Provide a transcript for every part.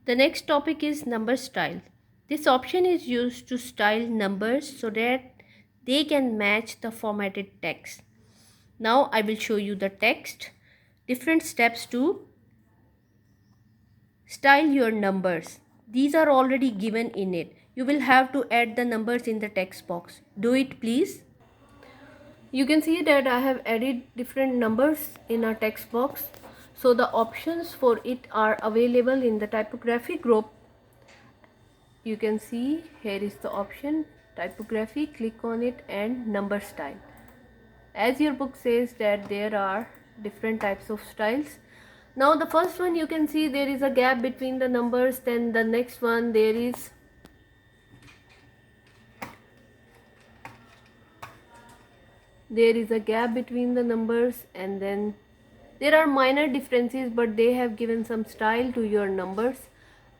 The next topic is number style. This option is used to style numbers so that they can match the formatted text. Now I will show you the text. Different steps to style your numbers. These are already given in it. You will have to add the numbers in the text box. Do it please. You can see that I have added different numbers in our text box. So the options for it are available in the typography group. You can see here is the option typography. Click on it and number style. As your book says that there are different types of styles. Now the first one, you can see there is a gap between the numbers. Then the next one, there is a gap between the numbers, and then there are minor differences, but they have given some style to your numbers.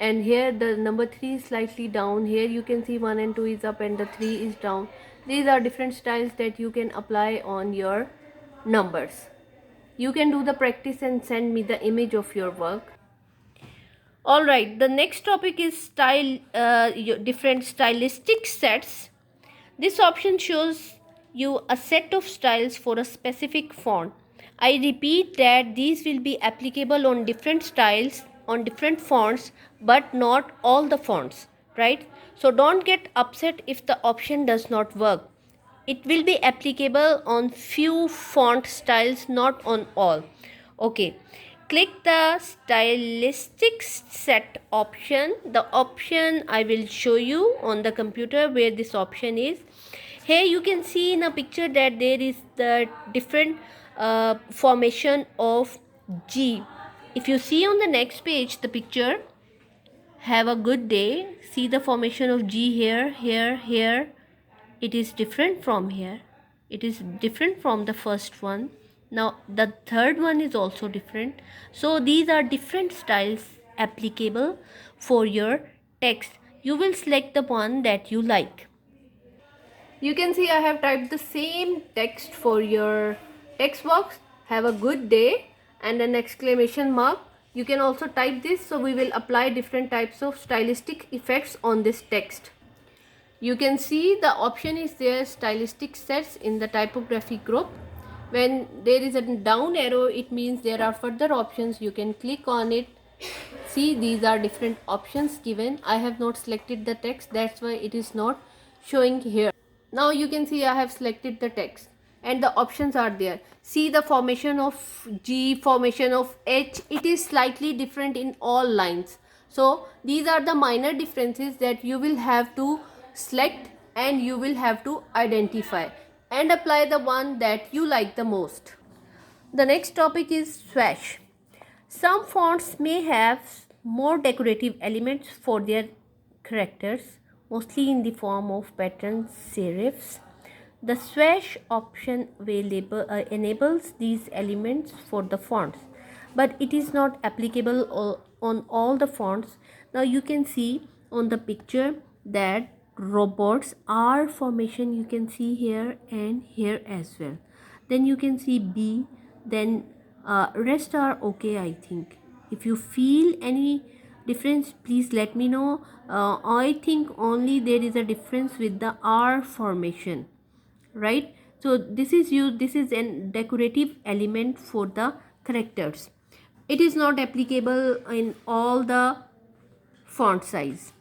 And here the number 3 is slightly down. Here you can see 1 and 2 is up and the 3 is down. These are different styles that you can apply on your numbers. You can do the practice and send me the image of your work. Alright, the next topic is style, different stylistic sets. This option shows you a set of styles for a specific font. I repeat that these will be applicable on different styles, on different fonts, but not all the fonts, right? So don't get upset if the option does not work. It will be applicable on few font styles, not on all. Okay, click the stylistic set option. The option I will show you on the computer where this option is. Here you can see in a picture that there is the different formation of G. If you see on the next page the picture, have a good day. See the formation of G here, here, here. It is different from here. It is different from the first one. Now the third one is also different. So these are different styles applicable for your text. You will select the one that you like. You can see I have typed the same text for your text box. Have a good day and an exclamation mark. You can also type this, so we will apply different types of stylistic effects on this text. You can see the option is there, stylistic sets, in the typography group. When there is a down arrow, it means there are further options. You can click on it. See, these are different options given. I have not selected the text, that's why it is not showing here. Now you can see I have selected the text and the options are there. See the formation of G, formation of H, it is slightly different in all lines. So these are the minor differences that you will have to select and you will have to identify and apply the one that you like the most. The next topic is swash. Some fonts may have more decorative elements for their characters, mostly in the form of patterns, serifs. The swash option enables these elements for the fonts, but it is not applicable on all the fonts. Now you can see on the picture that robots R formation you can see here and here as well. Then you can see B, then rest are okay. I think if you feel any difference, please let me know. I think only there is a difference with the R formation, right? So this is used, this is a decorative element for the characters. It is not applicable in all the font size.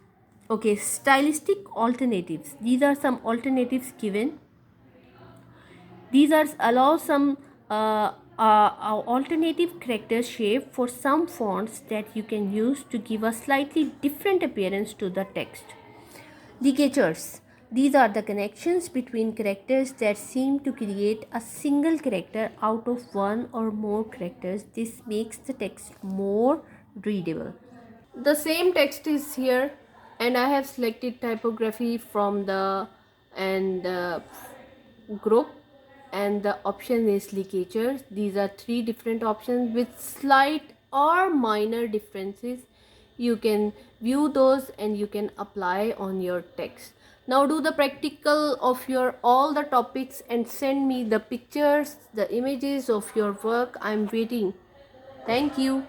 Okay, stylistic alternatives. These are some alternatives given. These are allow some alternative character shape for some fonts that you can use to give a slightly different appearance to the text. Ligatures. These are the connections between characters that seem to create a single character out of one or more characters. This makes the text more readable. The same text is here and I have selected typography from the group, and the option is ligatures. These are three different options with slight or minor differences. You can view those and you can apply on your text. Now do the practical of your all the topics and send me the pictures, the images of your work. I'm waiting. Thank you.